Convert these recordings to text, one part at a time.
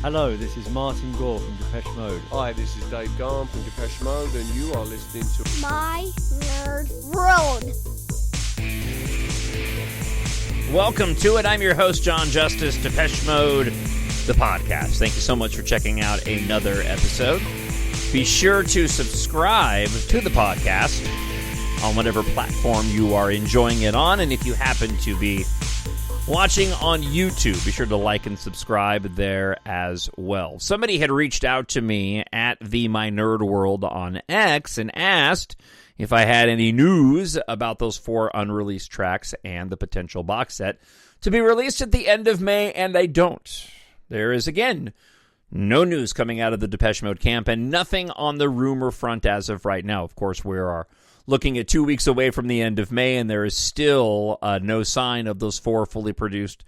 Hello, this is Martin Gore from Depeche Mode. Hi, this is Dave Gahan from Depeche Mode, and you are listening to My Nerd World. Welcome to it. I'm your host, Jon Justice, Depeche Mode, the podcast. Thank you so much for checking out another episode. Be sure to subscribe to the podcast on whatever platform you are enjoying it on, and if you happen to be watching on YouTube, be sure to like and subscribe there as well. Somebody had reached out to me at the My Nerd World on X and asked if I had any news about those 4 unreleased tracks and the potential box set to be released at the end of May, and I don't. There is, again, no news coming out of the Depeche Mode camp and nothing on the rumor front as of right now. Of course, we are looking at 2 weeks away from the end of May, and there is still no sign of those 4 fully produced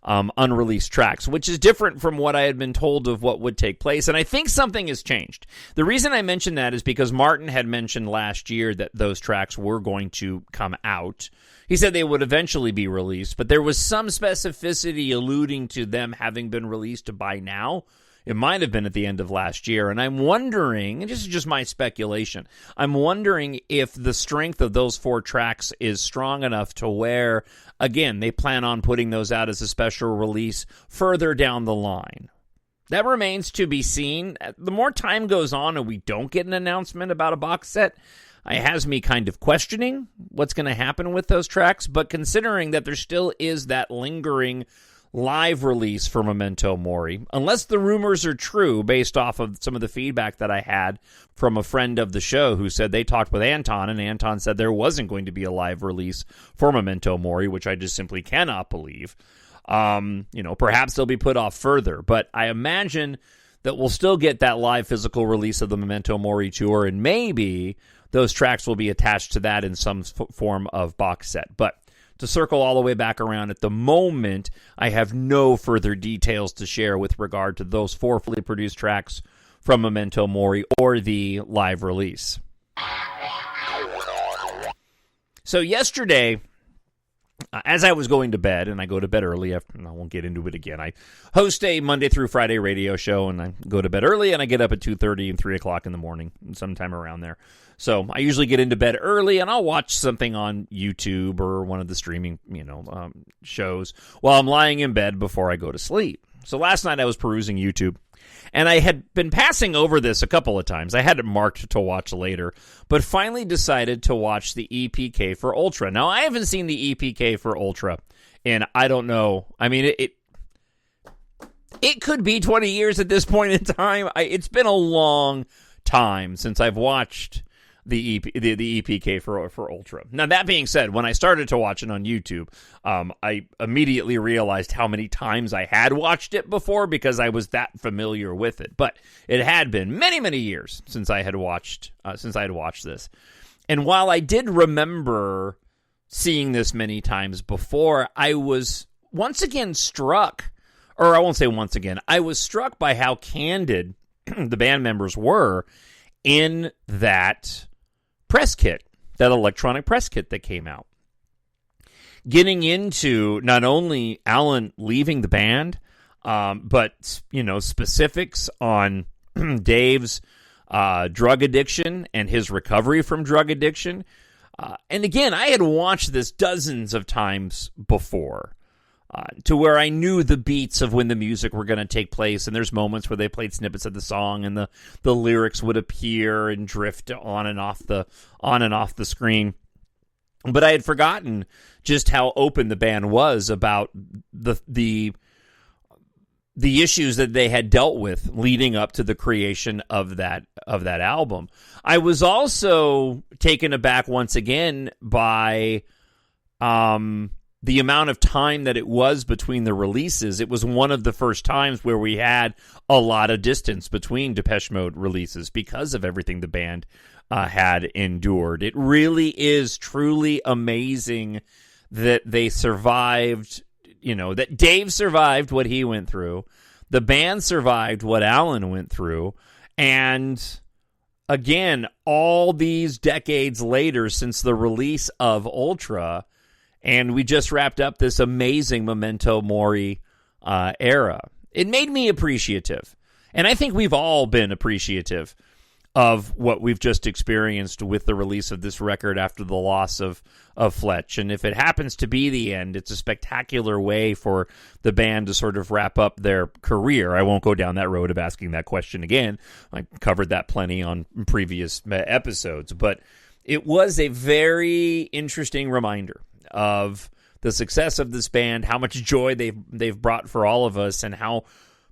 unreleased tracks, which is different from what I had been told of what would take place, and I think something has changed. The reason I mention that is because Martin had mentioned last year that those tracks were going to come out. He said they would eventually be released, but there was some specificity alluding to them having been released by now. It might have been at the end of last year, and I'm wondering, and this is just my speculation, I'm wondering if the strength of those 4 tracks is strong enough to where, again, they plan on putting those out as a special release further down the line. That remains to be seen. The more time goes on and we don't get an announcement about a box set, it has me kind of questioning what's going to happen with those tracks, but considering that there still is that lingering live release for Memento Mori, unless the rumors are true based off of some of the feedback that I had from a friend of the show who said they talked with Anton, and Anton said there wasn't going to be a live release for Memento Mori, which I just simply cannot believe. Perhaps they'll be put off further, but I imagine that we'll still get that live physical release of the Memento Mori tour, and maybe those tracks will be attached to that in some form of box set. But to circle all the way back around, at the moment, I have no further details to share with regard to those 4 fully produced tracks from Memento Mori or the live release. So yesterday, as I was going to bed, and I go to bed early, I won't get into it again. I host a Monday through Friday radio show, and I go to bed early, and I get up at 2:30 and 3 o'clock in the morning, sometime around there. So I usually get into bed early, and I'll watch something on YouTube or one of the streaming, shows while I'm lying in bed before I go to sleep. So last night I was perusing YouTube, and I had been passing over this a couple of times. I had it marked to watch later, but finally decided to watch the EPK for Ultra. Now, I haven't seen the EPK for Ultra, and I don't know. I mean, it could be 20 years at this point in time. It's been a long time since I've watched the EPK for Ultra. Now, that being said, when I started to watch it on YouTube, I immediately realized how many times I had watched it before because I was that familiar with it. But it had been many, many years since I had watched this. And while I did remember seeing this many times before, I was once again struck, or I won't say once again, I was struck by how candid the band members were in that press kit, that electronic press kit that came out. Getting into not only Alan leaving the band, but, specifics on Dave's drug addiction and his recovery from drug addiction. And again, I had watched this dozens of times before, to where I knew the beats of when the music were going to take place, and there's moments where they played snippets of the song, and the lyrics would appear and drift on and off the screen. But I had forgotten just how open the band was about the issues that they had dealt with leading up to the creation of that album. I was also taken aback once again by the amount of time that it was between the releases. It was one of the first times where we had a lot of distance between Depeche Mode releases because of everything the band had endured. It really is truly amazing that they survived, that Dave survived what he went through, the band survived what Alan went through, and again, all these decades later since the release of Ultra, and we just wrapped up this amazing Memento Mori era. It made me appreciative. And I think we've all been appreciative of what we've just experienced with the release of this record after the loss of Fletch. And if it happens to be the end, it's a spectacular way for the band to sort of wrap up their career. I won't go down that road of asking that question again. I covered that plenty on previous episodes. But it was a very interesting reminder of the success of this band, how much joy they've brought for all of us, and how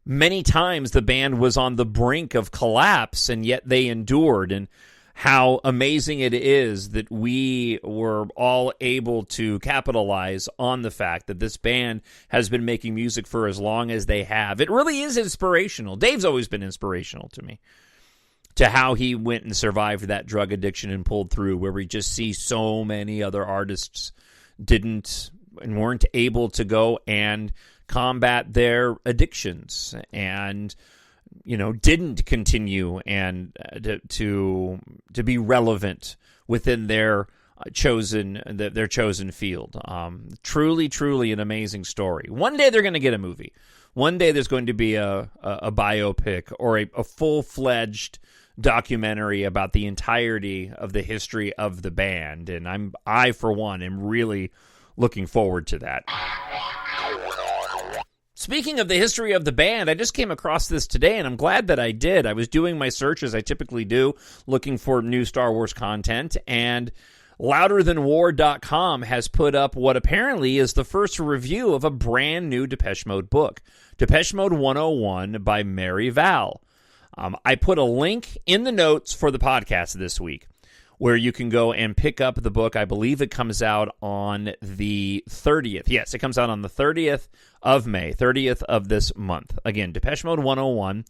many times the band was on the brink of collapse, and yet they endured, and how amazing it is that we were all able to capitalize on the fact that this band has been making music for as long as they have. It really is inspirational. Dave's always been inspirational to me, to how he went and survived that drug addiction and pulled through, where we just see so many other artists didn't and weren't able to go and combat their addictions and, you know, didn't continue and to be relevant within their chosen field. Truly an amazing story. One day they're going to get a movie. One day there's going to be a biopic or a full-fledged documentary about the entirety of the history of the band, and I for one am really looking forward to that. Speaking of the history of the band, I just came across this today, and I'm glad that I did. I was doing my search, as I typically do, looking for new Star Wars content, and LouderThanWar.com has put up what apparently is the first review of a brand new Depeche Mode book, Depeche Mode 101 by Mary VALLE. I put a link in the notes for the podcast this week, where you can go and pick up the book. I believe it comes out on the 30th. Yes, it comes out on the 30th of May, 30th of this month. Again, Depeche Mode 101,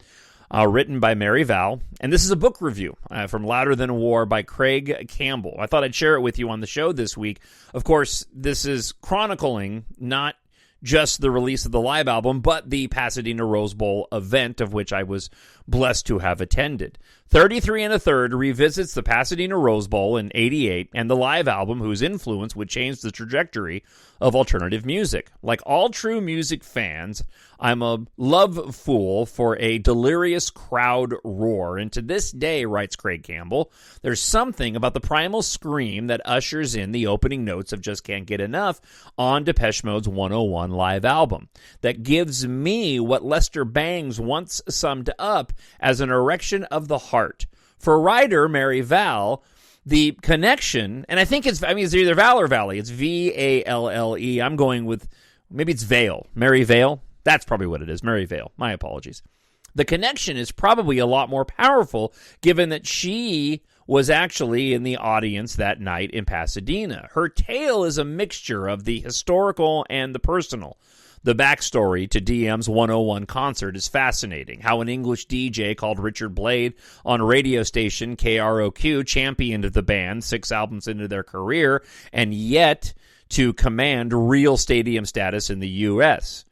written by Mary VALLE. And this is a book review from Louder Than War by Craig Campbell. I thought I'd share it with you on the show this week. Of course, this is chronicling not just the release of the live album, but the Pasadena Rose Bowl event, of which I was blessed to have attended. 33 1/3 revisits the Pasadena Rose Bowl in '88 and the live album whose influence would change the trajectory of alternative music. Like all true music fans, I'm a love fool for a delirious crowd roar, and to this day, writes Craig Campbell, there's something about the primal scream that ushers in the opening notes of Just Can't Get Enough on Depeche Mode's 101 live album that gives me what Lester Bangs once summed up as an erection of the heart. For writer Mary VALLE, the connection, and I think it's either Val or Valley. It's VALLE. I'm going with, maybe it's Vale. Mary Vale? That's probably what it is. Mary Vale. My apologies. The connection is probably a lot more powerful given that she was actually in the audience that night in Pasadena. Her tale is a mixture of the historical and the personal. The backstory to DM's 101 concert is fascinating. How an English DJ called Richard Blade on radio station KROQ championed the band 6 albums into their career, and yet to command real stadium status in the U.S.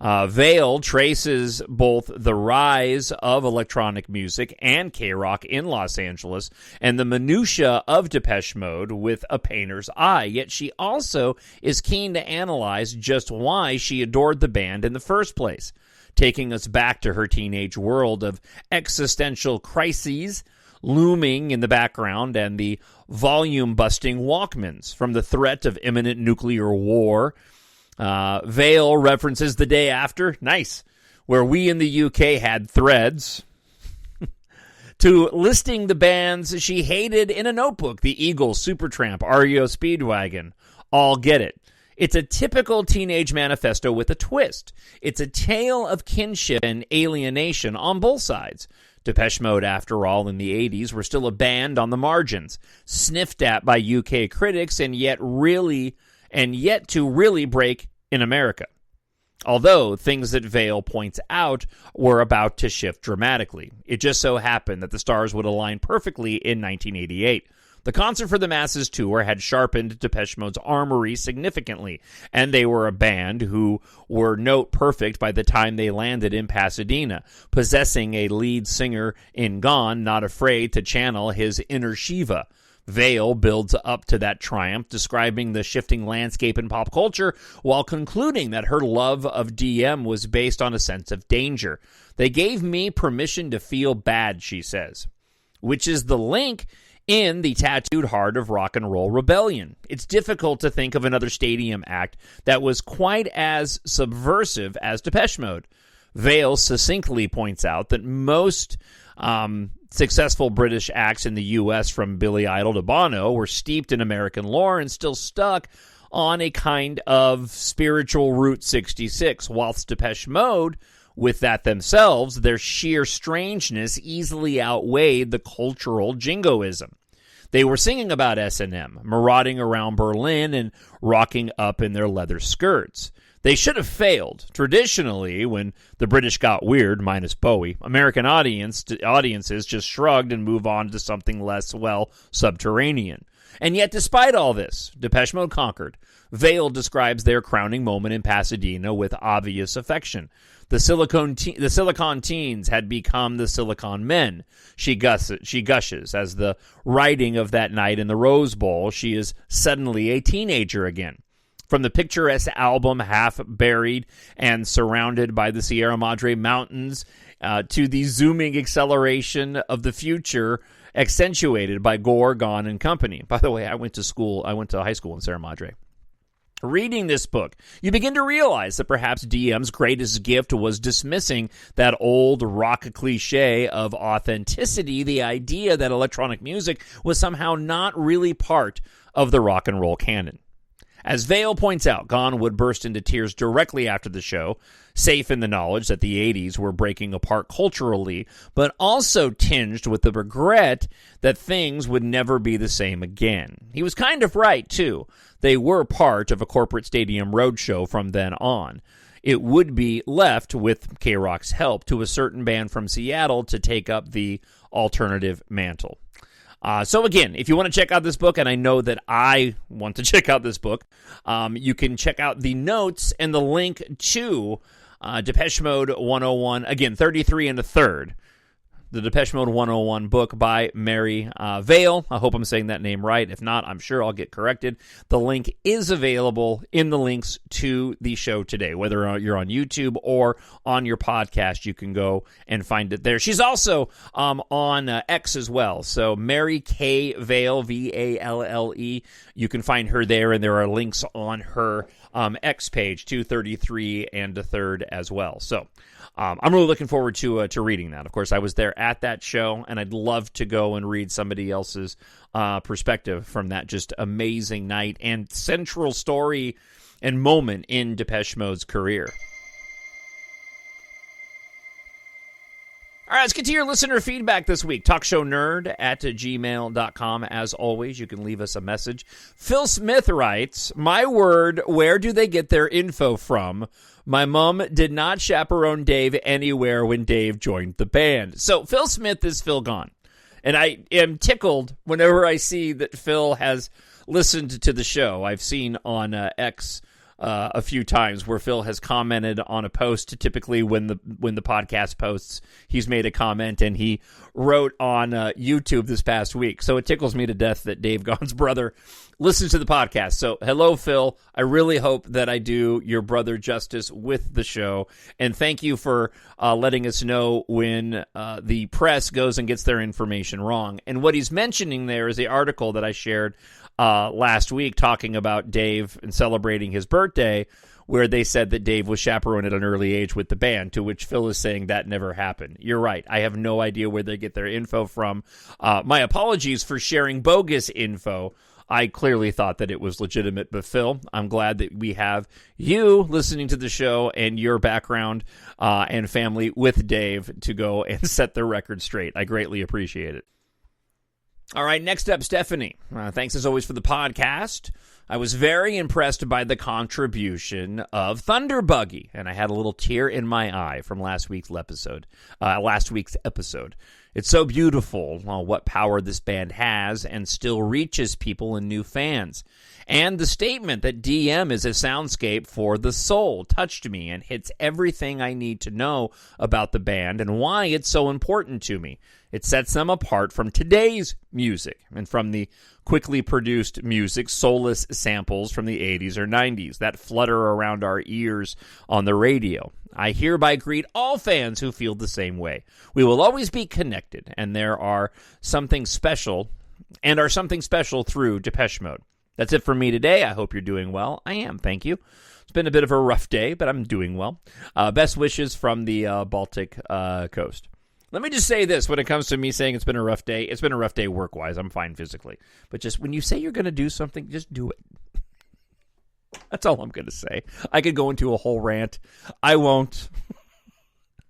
Vale traces both the rise of electronic music and K-rock in Los Angeles and the minutia of Depeche Mode with a painter's eye, yet she also is keen to analyze just why she adored the band in the first place, taking us back to her teenage world of existential crises looming in the background and the volume-busting Walkmans from the threat of imminent nuclear war. Vale references The Day After, nice, where we in the UK had Threads, to listing the bands she hated in a notebook, the Eagles, Supertramp, REO Speedwagon, all get it. It's a typical teenage manifesto with a twist. It's a tale of kinship and alienation on both sides. Depeche Mode, after all, in the 80s, were still a band on the margins, sniffed at by UK critics, and yet to really break in America. Although things that Vale points out were about to shift dramatically. It just so happened that the stars would align perfectly in 1988. The Concert for the Masses tour had sharpened Depeche Mode's armory significantly, and they were a band who were note perfect by the time they landed in Pasadena, possessing a lead singer in Gahan not afraid to channel his inner Shiva. VALLE builds up to that triumph, describing the shifting landscape in pop culture while concluding that her love of DM was based on a sense of danger. They gave me permission to feel bad, she says, which is the link in the tattooed heart of rock and roll rebellion. It's difficult to think of another stadium act that was quite as subversive as Depeche Mode. VALLE succinctly points out that most successful British acts in the U.S., from Billy Idol to Bono, were steeped in American lore and still stuck on a kind of spiritual Route 66, whilst Depeche Mode, with that themselves, their sheer strangeness easily outweighed the cultural jingoism. They were singing about S&M, marauding around Berlin and rocking up in their leather skirts. They should have failed. Traditionally, when the British got weird, minus Bowie, American audiences just shrugged and moved on to something less, well, subterranean. And yet, despite all this, Depeche Mode conquered. VALLE describes their crowning moment in Pasadena with obvious affection. The Silicon teens had become the Silicon men. She gushes. As the writing of that night in the Rose Bowl, she is suddenly a teenager again. From the picturesque album Half Buried and surrounded by the Sierra Madre Mountains to the zooming acceleration of the future accentuated by Gore, Gahan, and company. By the way, I went to high school in Sierra Madre. Reading this book, you begin to realize that perhaps DM's greatest gift was dismissing that old rock cliche of authenticity, the idea that electronic music was somehow not really part of the rock and roll canon. As VALLE points out, Gahan would burst into tears directly after the show, safe in the knowledge that the 80s were breaking apart culturally, but also tinged with the regret that things would never be the same again. He was kind of right, too. They were part of a corporate stadium roadshow from then on. It would be left, with K-Rock's help, to a certain band from Seattle to take up the alternative mantle. So again, if you want to check out this book, and I know that I want to check out this book, you can check out the notes and the link to Depeche Mode 101, again, 33 and a third. The Depeche Mode 101 book by Mary VALLE. I hope I'm saying that name right. If not, I'm sure I'll get corrected. The link is available in the links to the show today. Whether you're on YouTube or on your podcast, you can go and find it there. She's also on X as well. So Mary K. VALLE, VALLE. You can find her there, and there are links on her X page, 233 and a third as well. So I'm really looking forward to reading that. Of course, I was there at that show, and I'd love to go and read somebody else's perspective from that just amazing night and central story and moment in Depeche Mode's career. All right, let's get to your listener feedback this week. TalkShowNerd at gmail.com. As always, you can leave us a message. Phil Smith writes, my word, where do they get their info from? My mom did not chaperone Dave anywhere when Dave joined the band. So Phil Smith is Phil gone. And I am tickled whenever I see that Phil has listened to the show. I've seen on X a few times where Phil has commented on a post. Typically when the podcast posts, he's made a comment, and he wrote on YouTube this past week. So it tickles me to death that Dave Gahan's brother listens to the podcast. So hello, Phil. I really hope that I do your brother justice with the show. And thank you for letting us know when the press goes and gets their information wrong. And what he's mentioning there is the article that I shared last week talking about Dave and celebrating his birthday, where they said that Dave was chaperoned at an early age with the band, to which Phil is saying that never happened. You're right. I have no idea where they get their info from. My apologies for sharing bogus info. I clearly thought that it was legitimate, but Phil, I'm glad that we have you listening to the show and your background and family with Dave to go and set the record straight. I greatly appreciate it. All right, next up, Stephanie. Thanks as always for the podcast. I was very impressed by the contribution of Thunder Buggy, and I had a little tear in my eye from last week's episode. It's so beautiful what power this band has and still reaches people and new fans. And the statement that DM is a soundscape for the soul touched me and hits everything I need to know about the band and why it's so important to me. It sets them apart from today's music and from the quickly produced music, soulless samples from the 80s or 90s that flutter around our ears on the radio. I hereby greet all fans who feel the same way. We will always be connected, and there are something special, through Depeche Mode. That's it for me today. I hope you're doing well. I am, thank you. It's been a bit of a rough day, but I'm doing well. Best wishes from the Baltic coast. Let me just say this, when it comes to me saying it's been a rough day work-wise. I'm fine physically. But just when you say you're going to do something, just do it. That's all I'm going to say. I could go into a whole rant. I won't.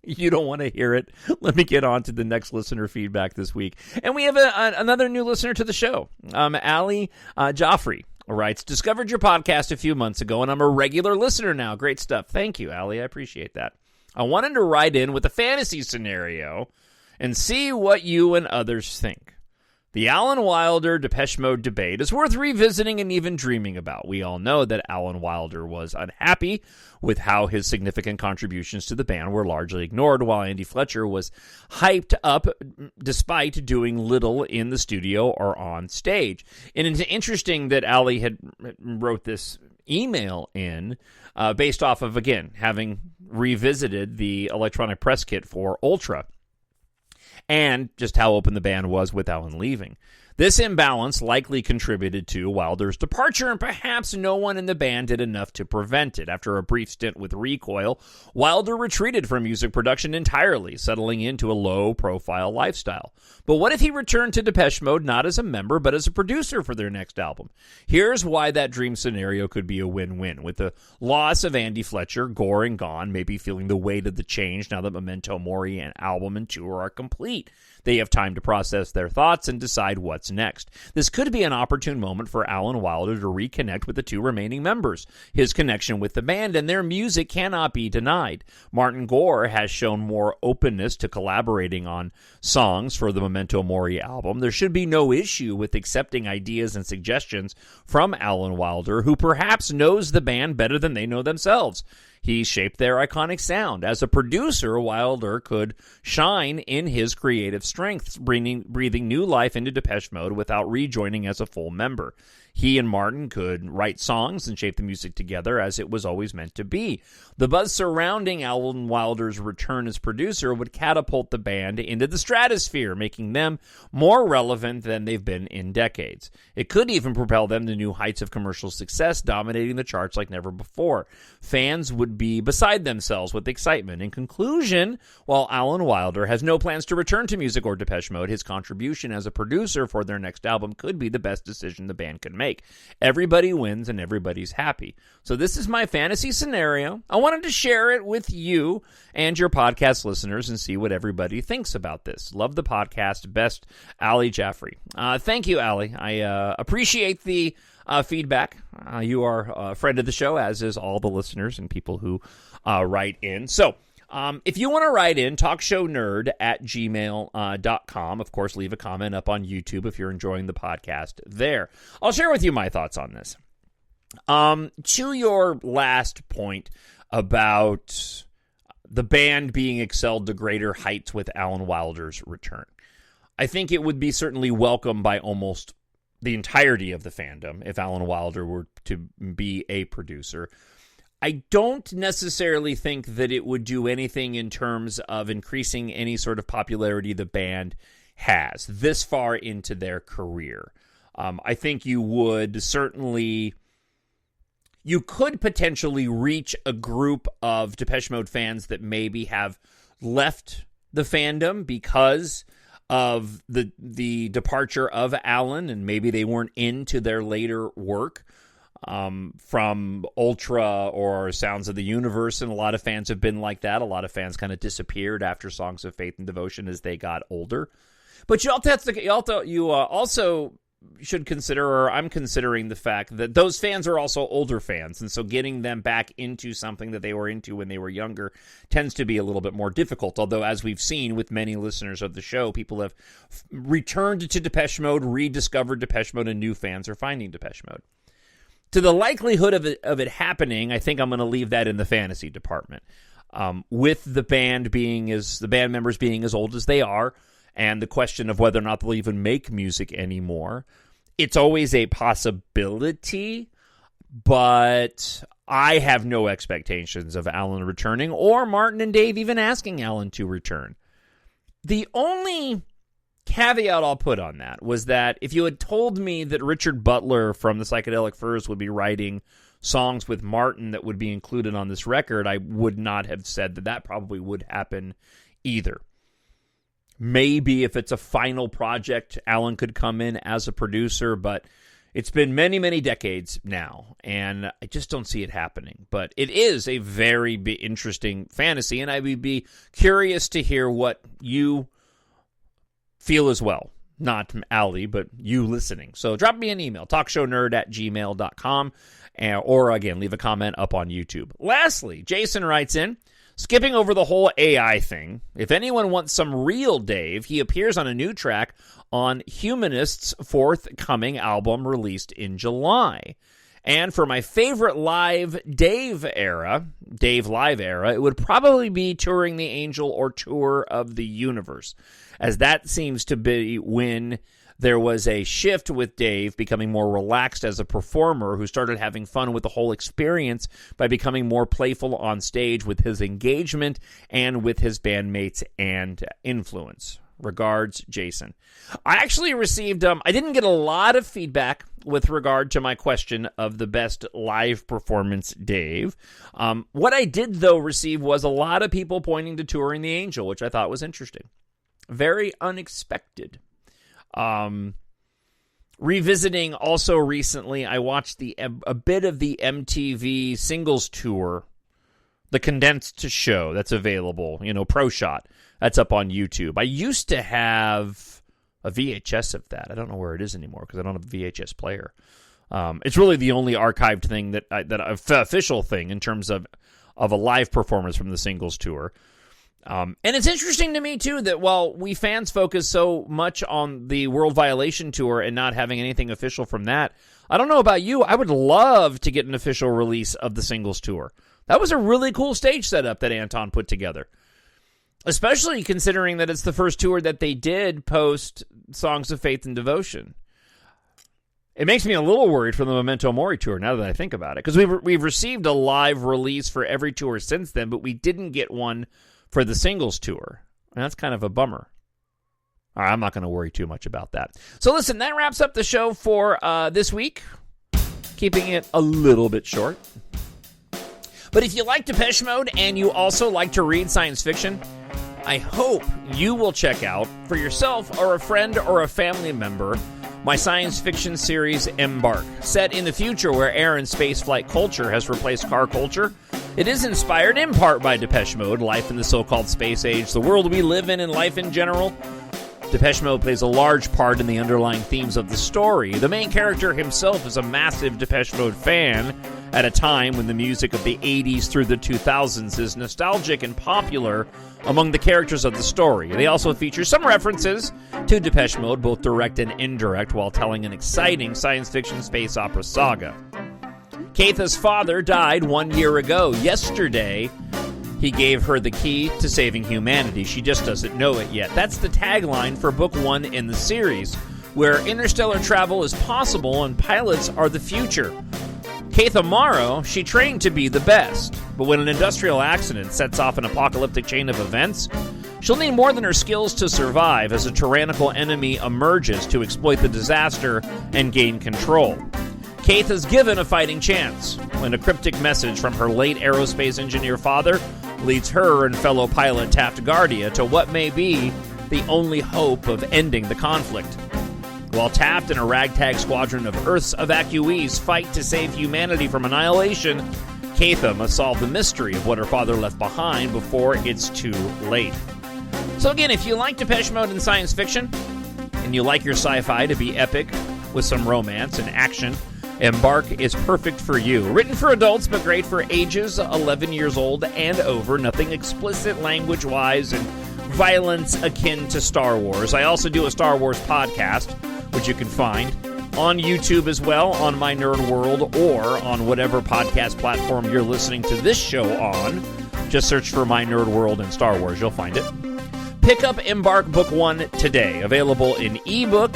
You don't want to hear it. Let me get on to the next listener feedback this week. And we have another new listener to the show. Ali Joffrey writes, discovered your podcast a few months ago, and I'm a regular listener now. Great stuff. Thank you, Ali. I appreciate that. I wanted to write in with a fantasy scenario and see what you and others think. The Alan Wilder Depeche Mode debate is worth revisiting and even dreaming about. We all know that Alan Wilder was unhappy with how his significant contributions to the band were largely ignored, while Andy Fletcher was hyped up despite doing little in the studio or on stage. And it's interesting that Ali had wrote this email in based off of, again, having revisited the electronic press kit for Ultra, and just how open the band was with Alan leaving. This imbalance likely contributed to Wilder's departure, and perhaps no one in the band did enough to prevent it. After a brief stint with Recoil, Wilder retreated from music production entirely, settling into a low-profile lifestyle. But what if he returned to Depeche Mode not as a member, but as a producer for their next album? Here's why that dream scenario could be a win-win. With the loss of Andy Fletcher, Gore and Gahan may be feeling the weight of the change now that Memento Mori and album and tour are complete. They have time to process their thoughts and decide what's next. This could be an opportune moment for Alan Wilder to reconnect with the two remaining members. His connection with the band and their music cannot be denied. Martin Gore has shown more openness to collaborating on songs for the Memento Mori album. There should be no issue with accepting ideas and suggestions from Alan Wilder, who perhaps knows the band better than they know themselves. He shaped their iconic sound. As a producer, Wilder could shine in his creative strengths, breathing new life into Depeche Mode without rejoining as a full member. He and Martin could write songs and shape the music together as it was always meant to be. The buzz surrounding Alan Wilder's return as producer would catapult the band into the stratosphere, making them more relevant than they've been in decades. It could even propel them to new heights of commercial success, dominating the charts like never before. Fans would be beside themselves with excitement. In conclusion, while Alan Wilder has no plans to return to music or Depeche Mode, his contribution as a producer for their next album could be the best decision the band could make. Everybody wins and everybody's happy. So this is my fantasy scenario. I wanted to share it with you and your podcast listeners and see what everybody thinks about this. Love the podcast. Best, Ali Jaffrey. Thank you, Ali. I appreciate the feedback. You are a friend of the show, as is all the listeners and people who write in. So if you want to write in, talkshownerd@gmail.com. Of course, leave a comment up on YouTube if you're enjoying the podcast there. I'll share with you my thoughts on this. To your last point about the band being excelled to greater heights with Alan Wilder's return, I think it would be certainly welcomed by almost the entirety of the fandom if Alan Wilder were to be a producer. I don't necessarily think that it would do anything in terms of increasing any sort of popularity the band has this far into their career. I think you could potentially reach a group of Depeche Mode fans that maybe have left the fandom because of the departure of Alan, and maybe they weren't into their later work. From Ultra or Sounds of the Universe, and a lot of fans have been like that. A lot of fans kind of disappeared after Songs of Faith and Devotion as they got older. But you also should consider, or I'm considering the fact that those fans are also older fans, and so getting them back into something that they were into when they were younger tends to be a little bit more difficult. Although, as we've seen with many listeners of the show, people have returned to Depeche Mode, rediscovered Depeche Mode, and new fans are finding Depeche Mode. to the likelihood of it happening, I think I'm going to leave that in the fantasy department. With the band members being as old as they are, and the question of whether or not they'll even make music anymore, it's always a possibility, but I have no expectations of Alan returning, or Martin and Dave even asking Alan to return. The only caveat I'll put on that was that if you had told me that Richard Butler from the Psychedelic Furs would be writing songs with Martin that would be included on this record, I would not have said that probably would happen either. Maybe if it's a final project, Alan could come in as a producer, but it's been many, many decades now, and I just don't see it happening. But it is a very interesting fantasy, and I would be curious to hear what you feel as well. Not Allie, but you listening. So drop me an email, talkshownerd@gmail.com, or again, leave a comment up on YouTube. Lastly, Jason writes in, skipping over the whole AI thing, if anyone wants some real Dave, he appears on a new track on Humanist's forthcoming album released in July. And for my favorite live Dave live era, it would probably be Touring the Angel or Tour of the Universe, as that seems to be when there was a shift with Dave becoming more relaxed as a performer, who started having fun with the whole experience by becoming more playful on stage with his engagement and with his bandmates and influence. Regards, Jason. I actually received, I didn't get a lot of feedback with regard to my question of the best live performance Dave. What I did, though, receive was a lot of people pointing to Touring the Angel, which I thought was interesting. Very unexpected. Revisiting also recently, I watched a bit of the MTV Singles Tour, the condensed show that's available, Pro Shot. That's up on YouTube. I used to have a VHS of that. I don't know where it is anymore because I don't have a VHS player. It's really the only archived thing that official thing in terms of a live performance from the Singles Tour. And it's interesting to me, too, that while we fans focus so much on the World Violation Tour and not having anything official from that, I don't know about you, I would love to get an official release of the Singles Tour. That was a really cool stage setup that Anton put together, especially considering that it's the first tour that they did post Songs of Faith and Devotion. It makes me a little worried for the Memento Mori tour now that I think about it, because we've received a live release for every tour since then, but we didn't get one for the Singles Tour. And that's kind of a bummer. All right, I'm not going to worry too much about that. So listen, that wraps up the show for this week, keeping it a little bit short. But if you like Depeche Mode and you also like to read science fiction, I hope you will check out for yourself or a friend or a family member my science fiction series EMBARK. Set in the future where air and spaceflight culture has replaced car culture, it is inspired in part by Depeche Mode, life in the so-called space age, the world we live in, and life in general. Depeche Mode plays a large part in the underlying themes of the story. The main character himself is a massive Depeche Mode fan at a time when the music of the 80s through the 2000s is nostalgic and popular among the characters of the story. They also feature some references to Depeche Mode, both direct and indirect, while telling an exciting science fiction space opera saga. Keitha's father died 1 year ago. Yesterday, he gave her the key to saving humanity. She just doesn't know it yet. That's the tagline for book 1 in the series, where interstellar travel is possible and pilots are the future. Keitha Morrow, she trained to be the best, but when an industrial accident sets off an apocalyptic chain of events, she'll need more than her skills to survive as a tyrannical enemy emerges to exploit the disaster and gain control. Keitha's given a fighting chance when a cryptic message from her late aerospace engineer father leads her and fellow pilot Taft Guardia to what may be the only hope of ending the conflict. While Taft and a ragtag squadron of Earth's evacuees fight to save humanity from annihilation, Keitha must solve the mystery of what her father left behind before it's too late. So again, if you like Depeche Mode and science fiction, and you like your sci-fi to be epic with some romance and action, EMBARK is perfect for you. Written for adults, but great for ages 11 years old and over. Nothing explicit language-wise and violence akin to Star Wars. I also do a Star Wars podcast, which you can find on YouTube as well, on My Nerd World, or on whatever podcast platform you're listening to this show on. Just search for My Nerd World and Star Wars. You'll find it. Pick up EMBARK Book 1 today. Available in ebook,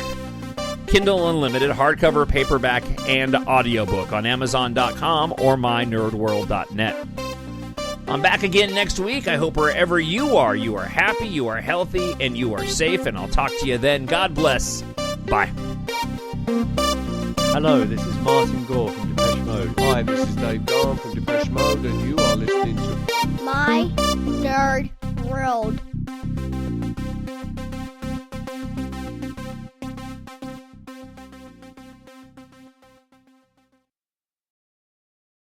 Kindle Unlimited, hardcover, paperback, and audiobook on Amazon.com or mynerdworld.net. I'm back again next week. I hope wherever you are happy, you are healthy, and you are safe. And I'll talk to you then. God bless. Bye. Hello, this is Martin Gore from Depeche Mode. Hi, this is Dave Gahan from Depeche Mode, and you are listening to My Nerd World.